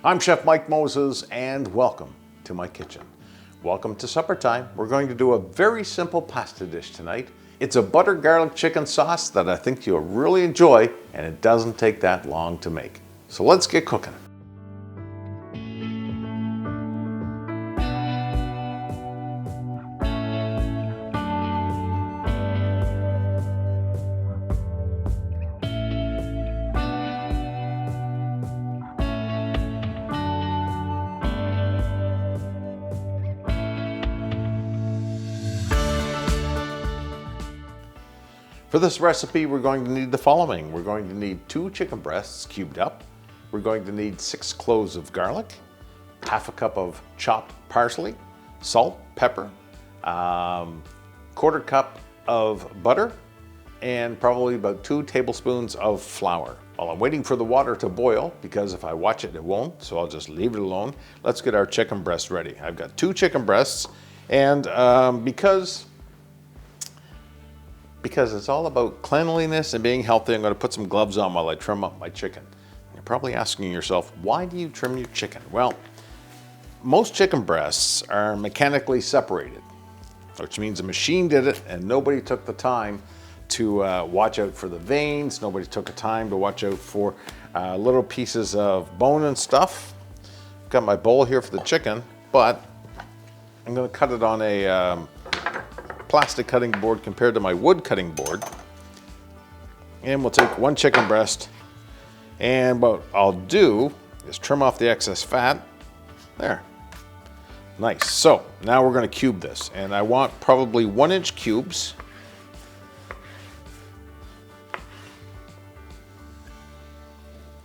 I'm Chef Mike Moses, and welcome to my kitchen. Welcome to supper time. We're going to do a very simple pasta dish tonight. It's a butter garlic chicken sauce that I think you'll really enjoy, and it doesn't take that long to make. So let's get cooking. For this recipe, we're going to need the following. We're going to need 2 chicken breasts cubed up. We're going to need 6 cloves of garlic, half a cup of chopped parsley, salt, pepper, quarter cup of butter, and probably about 2 tablespoons of flour. While I'm waiting for the water to boil, because if I watch it, it won't, so I'll just leave it alone. Let's get our chicken breast ready. I've got 2 chicken breasts, and because it's all about cleanliness and being healthy, I'm going to put some gloves on while I trim up my chicken. You're probably asking yourself, why do you trim your chicken? Well, most chicken breasts are mechanically separated, which means a machine did it and nobody took the time to watch out for the veins. Nobody took the time to watch out for little pieces of bone and stuff. Got my bowl here for the chicken, but I'm going to cut it on a plastic cutting board compared to my wood cutting board. And we'll take 1 chicken breast, and what I'll do is trim off the excess fat. There. Nice. So now we're going to cube this, and I want probably 1-inch cubes.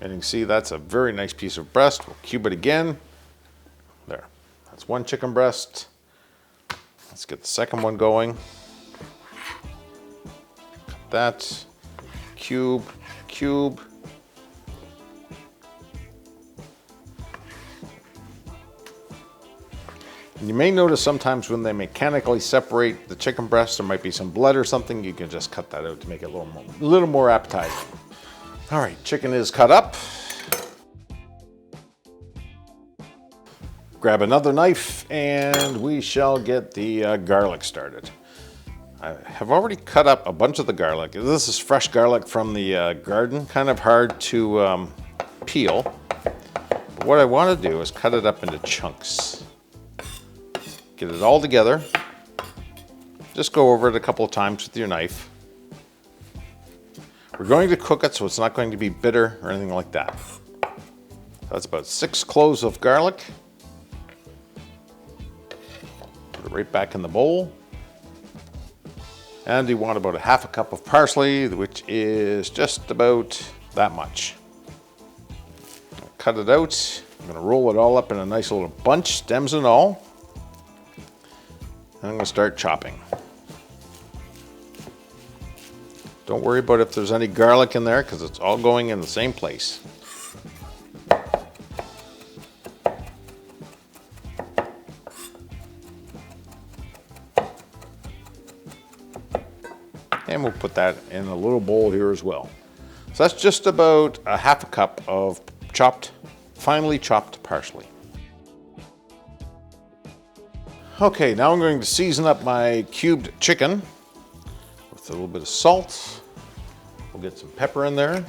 And you can see that's a very nice piece of breast. We'll cube it again. There. That's 1 chicken breast. Let's get the second one going. Cut that. Cube, cube. And you may notice sometimes when they mechanically separate the chicken breast, there might be some blood or something. You can just cut that out to make it a little more appetizing. All right, chicken is cut up. Grab another knife and we shall get the garlic started. I have already cut up a bunch of the garlic. This is fresh garlic from the garden, kind of hard to peel. But what I want to do is cut it up into chunks. Get it all together. Just go over it a couple of times with your knife. We're going to cook it so it's not going to be bitter or anything like that. That's about 6 cloves of garlic. Put it right back in the bowl. And you want about a half a cup of parsley, which is just about that much. Cut it out. I'm going to roll it all up in a nice little bunch, stems and all. And I'm going to start chopping. Don't worry about if there's any garlic in there, because it's all going in the same place. And we'll put that in a little bowl here as well. So that's just about a half a cup of finely chopped parsley. Okay, now I'm going to season up my cubed chicken with a little bit of salt. We'll get some pepper in there.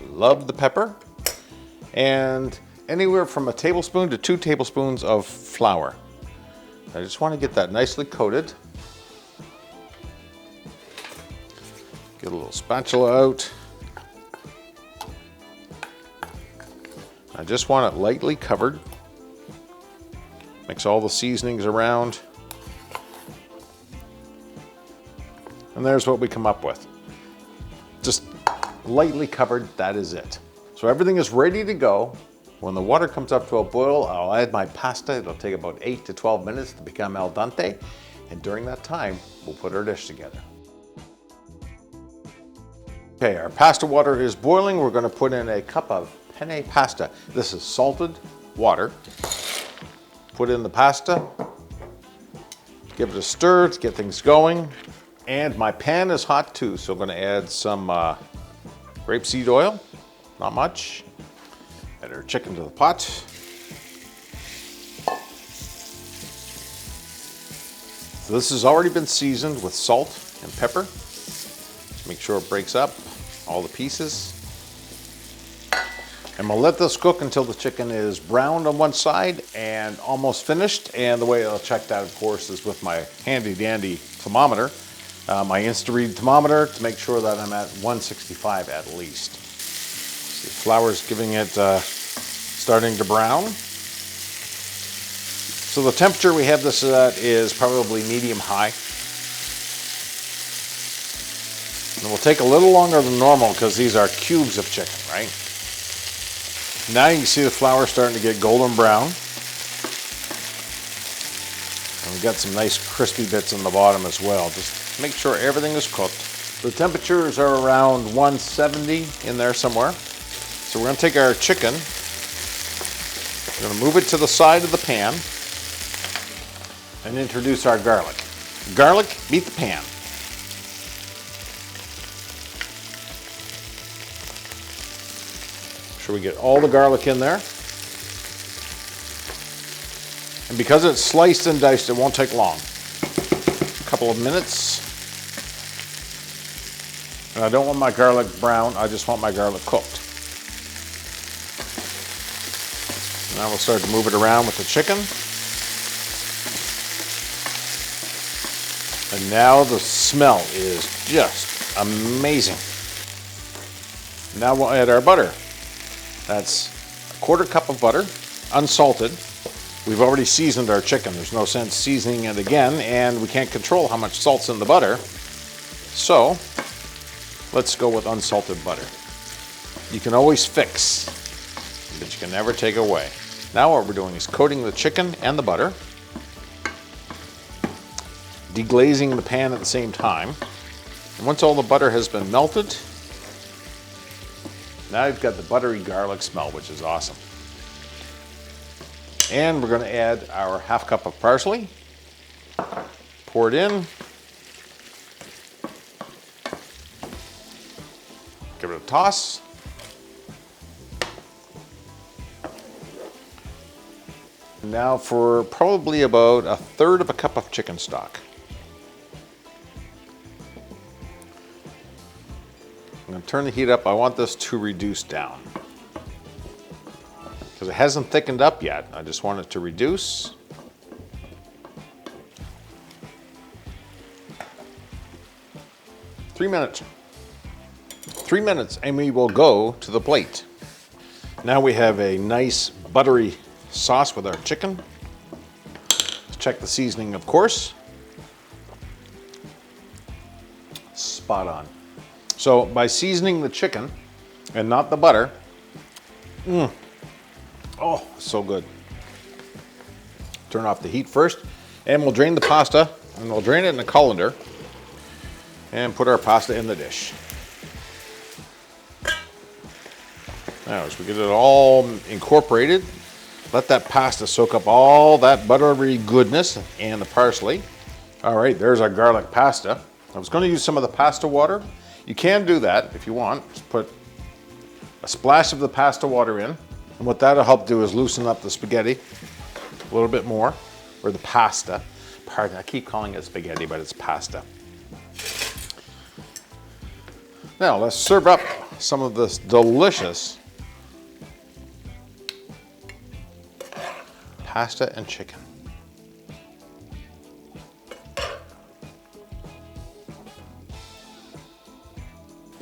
Love the pepper. And anywhere from a tablespoon to 2 tablespoons of flour. I just want to get that nicely coated. Get a little spatula out. I just want it lightly covered. Mix all the seasonings around. And there's what we come up with. Just lightly covered, that is it. So everything is ready to go. When the water comes up to a boil, I'll add my pasta. It'll take about 8 to 12 minutes to become al dente. And during that time, we'll put our dish together. Okay, our pasta water is boiling. We're going to put in a cup of penne pasta. This is salted water. Put in the pasta. Give it a stir to get things going. And my pan is hot too, so I'm going to add some Grapeseed oil, not much. Add our chicken to the pot. So this has already been seasoned with salt and pepper. Just make sure it breaks up all the pieces. And we'll let this cook until the chicken is browned on one side and almost finished. And the way I'll check that, of course, is with my handy dandy thermometer, my InstaRead thermometer, to make sure that I'm at 165 at least. See, the flour's giving it, starting to brown. So the temperature we have this at is probably medium high. And it will take a little longer than normal because these are cubes of chicken, right? Now you can see the flour starting to get golden brown. And we've got some nice crispy bits on the bottom as well. Just make sure everything is cooked. The temperatures are around 170 in there somewhere. So we're going to take our chicken, we're going to move it to the side of the pan and introduce our garlic. Garlic, beat the pan. Sure we get all the garlic in there. And because it's sliced and diced, it won't take long. A couple of minutes. And I don't want my garlic brown, I just want my garlic cooked. Now we'll start to move it around with the chicken. And now the smell is just amazing. Now we'll add our butter. That's a 1/4 cup of butter, unsalted. We've already seasoned our chicken. There's no sense seasoning it again, and we can't control how much salt's in the butter. So let's go with unsalted butter. You can always fix, but you can never take away. Now what we're doing is coating the chicken and the butter, deglazing the pan at the same time. And once all the butter has been melted, now you've got the buttery garlic smell, which is awesome. And we're going to add our 1/2 cup of parsley. Pour it in. Give it a toss. Now for probably about 1/3 of a cup of chicken stock. I'm going to turn the heat up. I want this to reduce down because it hasn't thickened up yet. I just want it to reduce. Three minutes, and we will go to the plate. Now we have a nice buttery sauce with our chicken. Let's check the seasoning, of course. Spot on. So by seasoning the chicken and not the butter, oh, so good. Turn off the heat first, and we'll drain the pasta, and we'll drain it in a colander and put our pasta in the dish. Now, as we get it all incorporated, let that pasta soak up all that buttery goodness and the parsley. All right, there's our garlic pasta. I was going to use some of the pasta water. You can do that if you want. Just put a splash of the pasta water in. And what that'll help do is loosen up the spaghetti a little bit more, or the pasta. Pardon, I keep calling it spaghetti, but it's pasta. Now let's serve up some of this delicious pasta and chicken.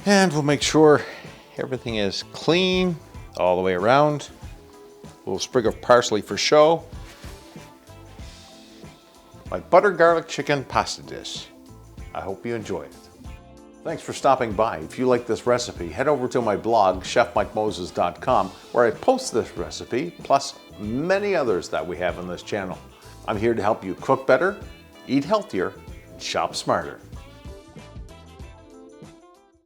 And we'll make sure everything is clean all the way around. A little sprig of parsley for show. My butter garlic chicken pasta dish. I hope you enjoyed it. Thanks for stopping by. If you like this recipe, head over to my blog, chefmikemoses.com, where I post this recipe, plus many others that we have on this channel. I'm here to help you cook better, eat healthier, and shop smarter.